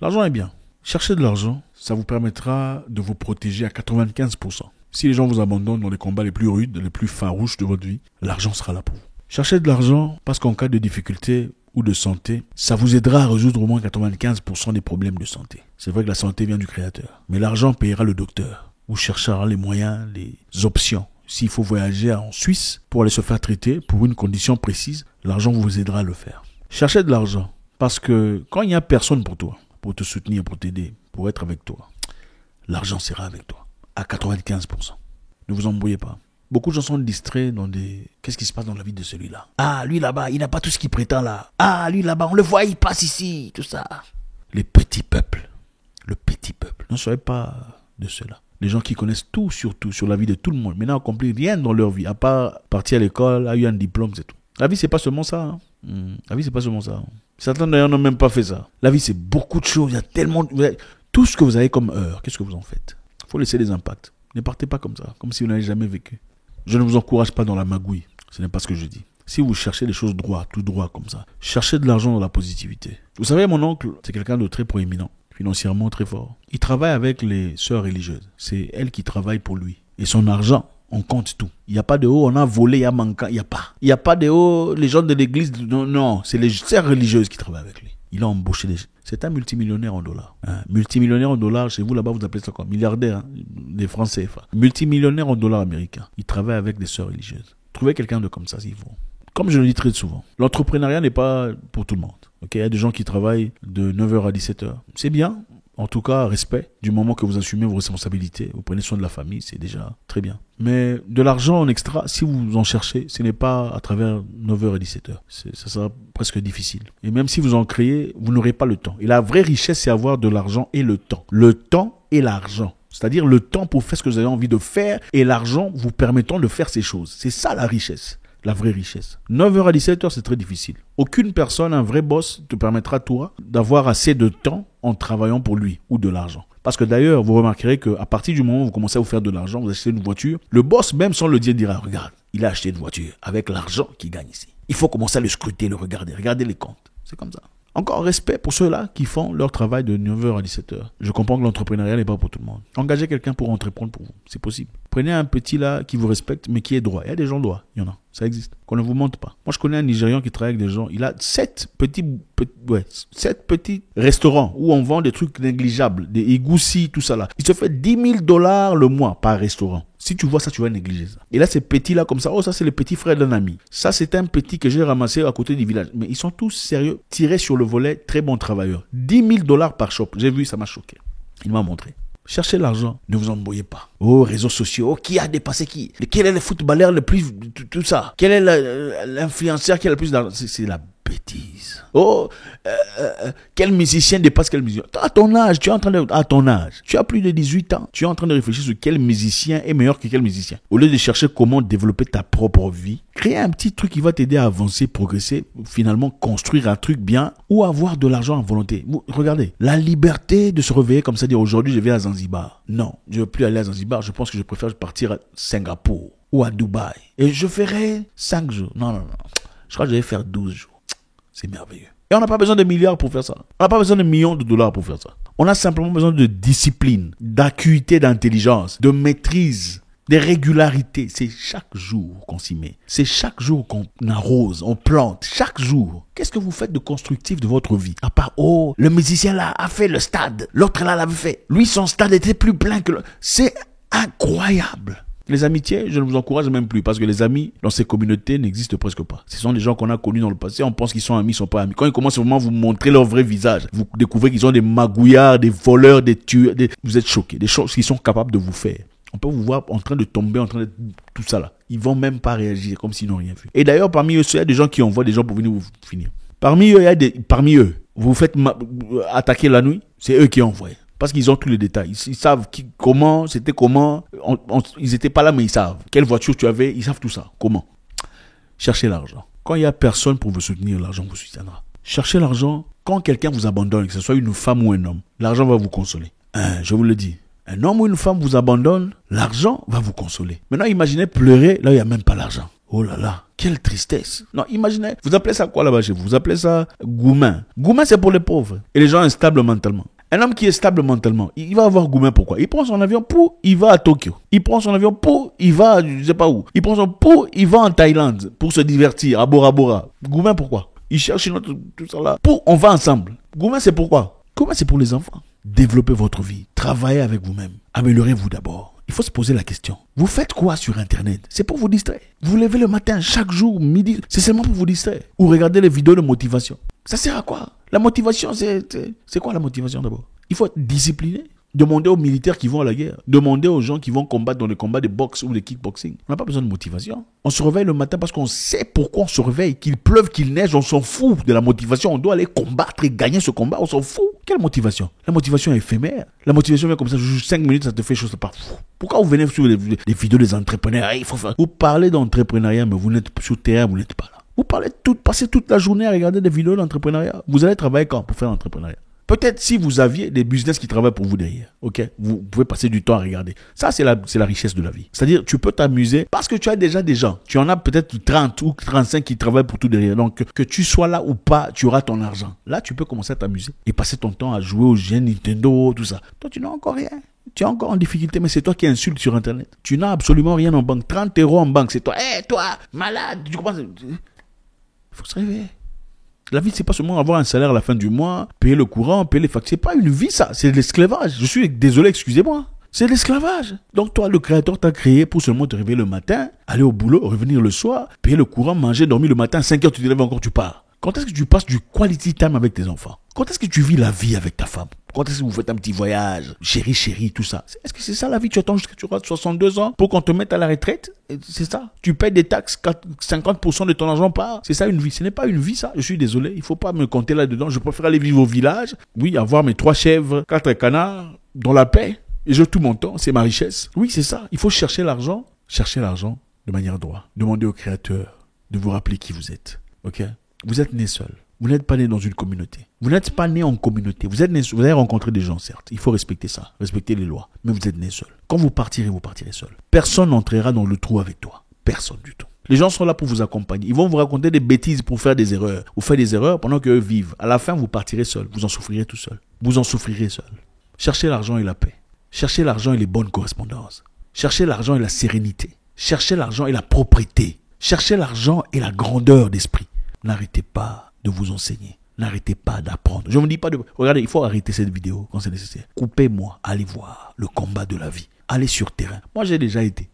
L'argent est bien. Chercher de l'argent, ça vous permettra de vous protéger à 95%. Si les gens vous abandonnent dans les combats les plus rudes, les plus farouches de votre vie, l'argent sera là pour vous. Cherchez de l'argent parce qu'en cas de difficulté ou de santé, ça vous aidera à résoudre au moins 95% des problèmes de santé. C'est vrai que la santé vient du Créateur, mais l'argent payera le docteur. Vous chercherez les moyens, les options. S'il faut voyager en Suisse pour aller se faire traiter pour une condition précise, l'argent vous aidera à le faire. Cherchez de l'argent parce que quand il n'y a personne pour toi, pour te soutenir, pour t'aider, pour être avec toi, l'argent sera avec toi à 95%. Ne vous embrouillez pas. Beaucoup de gens sont distraits dans des... Qu'est-ce qui se passe dans la vie de celui-là? Ah, lui là-bas, il n'a pas tout ce qu'il prétend là. Ah, lui là-bas, on le voit, il passe ici, tout ça. Les petits peuples. Le petit peuple. Ne soyez pas de ceux-là. Les gens qui connaissent tout sur la vie de tout le monde. Mais n'ont accompli rien dans leur vie, à part partir à l'école, avoir eu un diplôme, c'est tout. La vie, c'est pas seulement ça. Hein. La vie, c'est pas seulement ça. Certains d'ailleurs n'ont même pas fait ça. La vie, c'est beaucoup de choses. Il y a tellement... Tout ce que vous avez comme heure, qu'est-ce que vous en faites? Il faut laisser des impacts. Ne partez pas comme ça, comme si vous n'avez jamais vécu. Je ne vous encourage pas dans la magouille. Ce n'est pas ce que je dis. Si vous cherchez des choses droit, tout droit comme ça, cherchez de l'argent dans la positivité. Vous savez, mon oncle, c'est quelqu'un de très proéminent, financièrement très fort. Il travaille avec les sœurs religieuses. C'est elles qui travaillent pour lui. Et son argent, on compte tout. Il n'y a pas de haut, on a volé, il y a manquant, il n'y a pas. Il n'y a pas de haut, les gens de l'église, non, c'est les sœurs religieuses qui travaillent avec lui. Il a embauché des gens. C'est un multimillionnaire en dollars. Multimillionnaire en dollars, chez vous là-bas, vous appelez ça quoi? Milliardaire, hein, des francs CFA. Multimillionnaire en dollars américains. Il travaille avec des sœurs religieuses. Trouvez quelqu'un de comme ça s'il faut. Comme je le dis très souvent, l'entrepreneuriat n'est pas pour tout le monde. Okay? Il y a des gens qui travaillent de 9h à 17h. C'est bien. En tout cas, respect. Du moment que vous assumez vos responsabilités, vous prenez soin de la famille, c'est déjà très bien. Mais de l'argent en extra, si vous en cherchez, ce n'est pas à travers 9h et 17h. Ça sera presque difficile. Et même si vous en créez, vous n'aurez pas le temps. Et la vraie richesse, c'est avoir de l'argent et le temps. Le temps et l'argent. C'est-à-dire le temps pour faire ce que vous avez envie de faire et l'argent vous permettant de faire ces choses. C'est ça la richesse. La vraie richesse. 9h à 17h, c'est très difficile. Aucune personne, un vrai boss, te permettra, toi, d'avoir assez de temps en travaillant pour lui ou de l'argent. Parce que d'ailleurs, vous remarquerez qu'à partir du moment où vous commencez à vous faire de l'argent, vous achetez une voiture, le boss, même sans le dire, dira, regarde, il a acheté une voiture avec l'argent qu'il gagne ici. Il faut commencer à le scruter, le regarder, regarder les comptes. C'est comme ça. Encore respect pour ceux-là qui font leur travail de 9h à 17h. Je comprends que l'entrepreneuriat n'est pas pour tout le monde. Engagez quelqu'un pour entreprendre pour vous. C'est possible. Prenez un petit là qui vous respecte, mais qui est droit. Il y a des gens droits. Il y en a. Ça existe. Qu'on ne vous mente pas. Moi, je connais un Nigérian qui travaille avec des gens. Il a 7 petits restaurants où on vend des trucs négligeables. Des égoussis, tout ça là. Il se fait $10,000 le mois par restaurant. Si tu vois ça, tu vas négliger ça. Et là, ces petits-là comme ça, oh, ça, c'est le petit frère d'un ami. Ça, c'est un petit que j'ai ramassé à côté du village. Mais ils sont tous sérieux, tirés sur le volet, très bons travailleurs. $10,000 par shop. J'ai vu, ça m'a choqué. Il m'a montré. Cherchez l'argent, ne vous embrouillez pas. Oh, réseaux sociaux, oh, qui a dépassé qui? Quel est le footballeur le plus, tout ça? Quel est l'influenceur qui a le plus d'argent? C'est la bêtise. Oh, quel musicien dépasse quel musicien? À ton âge, tu as plus de 18 ans, tu es en train de réfléchir sur quel musicien est meilleur que quel musicien. Au lieu de chercher comment développer ta propre vie, créer un petit truc qui va t'aider à avancer, progresser, finalement construire un truc bien ou avoir de l'argent à volonté. Regardez, la liberté de se réveiller comme ça, dire aujourd'hui je vais à Zanzibar. Non, je ne veux plus aller à Zanzibar, je pense que je préfère partir à Singapour ou à Dubaï. Et je ferai 5 jours. Non. Je crois que je vais faire 12 jours. C'est merveilleux. Et on n'a pas besoin de milliards pour faire ça. On n'a pas besoin de millions de dollars pour faire ça. On a simplement besoin de discipline, d'acuité, d'intelligence, de maîtrise, de régularité. C'est chaque jour qu'on s'y met. C'est chaque jour qu'on arrose, on plante. Chaque jour. Qu'est-ce que vous faites de constructif de votre vie? À part, oh, le musicien là a fait le stade. L'autre là l'avait fait. Lui, son stade était plus plein que l'autre. C'est incroyable. Les amitiés, je ne vous encourage même plus parce que les amis dans ces communautés n'existent presque pas. Ce sont des gens qu'on a connus dans le passé, on pense qu'ils sont amis, ils ne sont pas amis. Quand ils commencent vraiment à vous montrer leur vrai visage, vous découvrez qu'ils sont des magouillards, des voleurs, des tueurs, vous êtes choqués, des choses qu'ils sont capables de vous faire. On peut vous voir en train de tomber, en train de tout ça là. Ils vont même pas réagir comme s'ils n'ont rien vu. Et d'ailleurs, parmi eux, il y a des gens qui envoient des gens pour venir vous finir. Parmi eux, vous vous faites attaquer la nuit, c'est eux qui envoient. Parce qu'ils ont tous les détails. Ils savent comment, c'était comment. Ils n'étaient pas là, mais ils savent. Quelle voiture tu avais, ils savent tout ça. Comment? Cherchez l'argent. Quand il n'y a personne pour vous soutenir, l'argent vous soutiendra. Cherchez l'argent. Quand quelqu'un vous abandonne, que ce soit une femme ou un homme, l'argent va vous consoler. Je vous le dis. Un homme ou une femme vous abandonne, l'argent va vous consoler. Maintenant, imaginez pleurer, là, il n'y a même pas l'argent. Oh là là, quelle tristesse. Non, imaginez, vous appelez ça quoi là-bas chez vous? Vous appelez ça Goumen. Goumen, c'est pour les pauvres et les gens instables mentalement. Un homme qui est stable mentalement, il va avoir Goumen pourquoi? Il prend son avion pour, il va à Tokyo. Il prend son avion pour, il va, je sais pas où. Il prend son pour, il va en Thaïlande pour se divertir, à Bora Bora. Goumen pourquoi? Il cherche tout ça là. Pour, on va ensemble. Goumen c'est pourquoi? Goumen c'est pour les enfants. Développez votre vie, travaillez avec vous-même, améliorez-vous d'abord. Il faut se poser la question. Vous faites quoi sur Internet? C'est pour vous distraire. Vous levez le matin, chaque jour, midi, c'est seulement pour vous distraire. Ou regardez les vidéos de motivation. Ça sert à quoi? La motivation, c'est quoi la motivation d'abord? Il faut être discipliné. Demandez aux militaires qui vont à la guerre. Demandez aux gens qui vont combattre dans les combats de boxe ou de kickboxing. On n'a pas besoin de motivation. On se réveille le matin parce qu'on sait pourquoi on se réveille. Qu'il pleuve, qu'il neige, on s'en fout de la motivation. On doit aller combattre et gagner ce combat. On s'en fout. Quelle motivation? La motivation est éphémère. La motivation vient comme ça, juste 5 minutes, ça te fait chose par fou. Pourquoi vous venez sur les vidéos des entrepreneurs? Il faut faire. Vous parlez d'entrepreneuriat, mais vous n'êtes sur le terrain, vous n'êtes pas là. Vous passez toute la journée à regarder des vidéos d'entrepreneuriat. Vous allez travailler quand pour faire l'entrepreneuriat? Peut-être si vous aviez des business qui travaillent pour vous derrière, ok, vous pouvez passer du temps à regarder. Ça, c'est la richesse de la vie. C'est-à-dire, tu peux t'amuser parce que tu as déjà des gens. Tu en as peut-être 30 ou 35 qui travaillent pour tout derrière. Donc, que tu sois là ou pas, tu auras ton argent. Là, tu peux commencer à t'amuser et passer ton temps à jouer aux jeux Nintendo, tout ça. Toi, tu n'as encore rien. Tu es encore en difficulté, mais c'est toi qui insultes sur Internet. Tu n'as absolument rien en banque. 30 € en banque, c'est toi. Hé, toi, malade, tu commences. Il faut se réveiller. La vie, c'est pas seulement avoir un salaire à la fin du mois, payer le courant, payer les factures. C'est pas une vie, ça. C'est de l'esclavage. Je suis désolé, excusez-moi. C'est de l'esclavage. Donc toi, le créateur t'a créé pour seulement te réveiller le matin, aller au boulot, revenir le soir, payer le courant, manger, dormir le matin, 5 heures, tu te lèves encore, tu pars. Quand est-ce que tu passes du quality time avec tes enfants? Quand est-ce que tu vis la vie avec ta femme? Quand est-ce que vous faites un petit voyage? Chérie, tout ça. Est-ce que c'est ça la vie? Tu attends jusqu'à tu auras 62 ans pour qu'on te mette à la retraite? C'est ça? Tu payes des taxes, 50% de ton argent part. C'est ça une vie? Ce n'est pas une vie, ça. Je suis désolé. Il faut pas me compter là-dedans. Je préfère aller vivre au village. Oui, avoir mes 3 chèvres, 4 canards, dans la paix. Et je tout mon temps. C'est ma richesse. Oui, c'est ça. Il faut chercher l'argent. Chercher l'argent de manière droite. Demandez au Créateur de vous rappeler qui vous êtes. Ok? Vous êtes né seul. Vous n'êtes pas né dans une communauté. Vous n'êtes pas né en communauté. Vous avez rencontré des gens, certes. Il faut respecter ça. Respecter les lois. Mais vous êtes né seul. Quand vous partirez seul. Personne n'entrera dans le trou avec toi. Personne du tout. Les gens sont là pour vous accompagner. Ils vont vous raconter des bêtises pour faire des erreurs. Vous faites des erreurs pendant qu'eux vivent. À la fin, vous partirez seul. Vous en souffrirez tout seul. Vous en souffrirez seul. Cherchez l'argent et la paix. Cherchez l'argent et les bonnes correspondances. Cherchez l'argent et la sérénité. Cherchez l'argent et la propreté. Cherchez l'argent et la grandeur d'esprit. N'arrêtez pas de vous enseigner. N'arrêtez pas d'apprendre. Je ne me dis pas de... Regardez, il faut arrêter cette vidéo quand c'est nécessaire. Coupez-moi, allez voir le combat de la vie. Allez sur terrain. Moi, j'ai déjà été.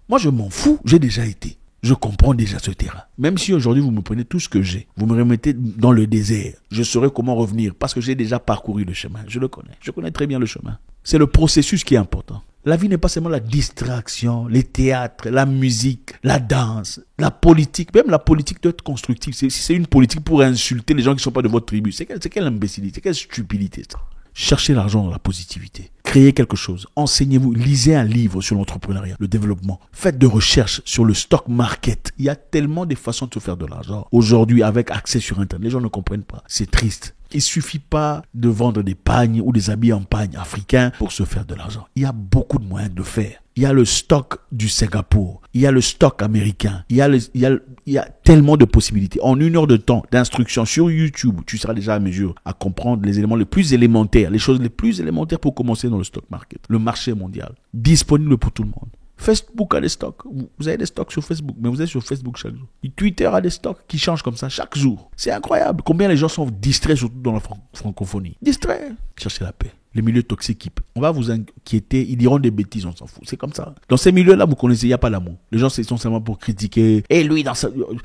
Moi, je m'en fous, j'ai déjà été. Je comprends déjà ce terrain. Même si aujourd'hui, vous me prenez tout ce que j'ai, vous me remettez dans le désert, je saurai comment revenir parce que j'ai déjà parcouru le chemin. Je le connais. Je connais très bien le chemin. C'est le processus qui est important. La vie n'est pas seulement la distraction, les théâtres, la musique, la danse, la politique. Même la politique doit être constructive. Si c'est une politique pour insulter les gens qui ne sont pas de votre tribu, c'est quelle imbécilité, quelle stupidité ça. Cherchez l'argent dans la positivité. Créez quelque chose. Enseignez-vous. Lisez un livre sur l'entrepreneuriat, le développement. Faites de recherches sur le stock market. Il y a tellement de façons de se faire de l'argent. Aujourd'hui, avec accès sur Internet, les gens ne comprennent pas. C'est triste. Il suffit pas de vendre des pagnes ou des habits en pagne africains pour se faire de l'argent. Il y a beaucoup de moyens de le faire. Il y a le stock du Singapour. Il y a le stock américain. Il y a tellement de possibilités. En 1 heure de temps d'instruction sur YouTube, tu seras déjà à mesure à comprendre les éléments les plus élémentaires, les choses les plus élémentaires pour commencer dans le stock market. Le marché mondial. Disponible pour tout le monde. Facebook a des stocks. Vous avez des stocks sur Facebook, mais vous êtes sur Facebook chaque jour. Et Twitter a des stocks qui changent comme ça chaque jour. C'est incroyable. Combien les gens sont distraits, surtout dans la francophonie. Distraits. Cherchez la paix. Les milieux toxiques, on va vous inquiéter, ils diront des bêtises, on s'en fout. C'est comme ça. Dans ces milieux-là, vous connaissez, il n'y a pas l'amour. Les gens sont seulement pour critiquer. Et lui,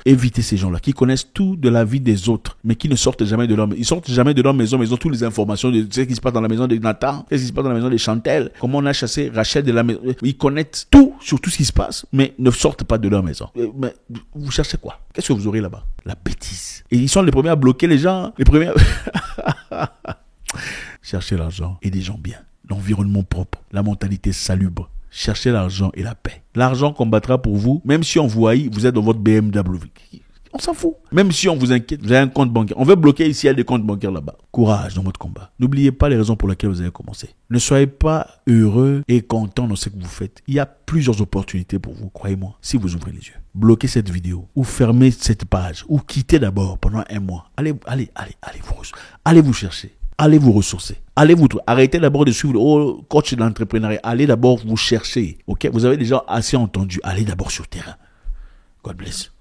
évitez ces gens-là qui connaissent tout de la vie des autres, mais qui ne sortent jamais de leur maison. Ils sortent jamais de leur maison, mais ils ont toutes les informations de ce qui se passe dans la maison de Nathan, ce qui se passe dans la maison de Chantel, comment on a chassé Rachel de la maison. Ils connaissent tout sur tout ce qui se passe, mais ne sortent pas de leur maison. Mais vous cherchez quoi? Qu'est-ce que vous aurez là-bas? La bêtise. Et ils sont les premiers à bloquer les gens, les premiers Cherchez l'argent et des gens bien. L'environnement propre, la mentalité salubre. Cherchez l'argent et la paix. L'argent combattra pour vous, même si on vous haït, vous êtes dans votre BMW. On s'en fout. Même si on vous inquiète, vous avez un compte bancaire. On veut bloquer ici, il y a des comptes bancaires là-bas. Courage dans votre combat. N'oubliez pas les raisons pour lesquelles vous avez commencé. Ne soyez pas heureux et content dans ce que vous faites. Il y a plusieurs opportunités pour vous, croyez-moi, si vous ouvrez les yeux. Bloquez cette vidéo ou fermez cette page ou quittez d'abord pendant un mois. Allez vous chercher. Allez vous ressourcer. Arrêtez d'abord de suivre coach de l'entrepreneuriat. Allez d'abord vous chercher. Ok, vous avez déjà assez entendu. Allez d'abord sur le terrain. God bless.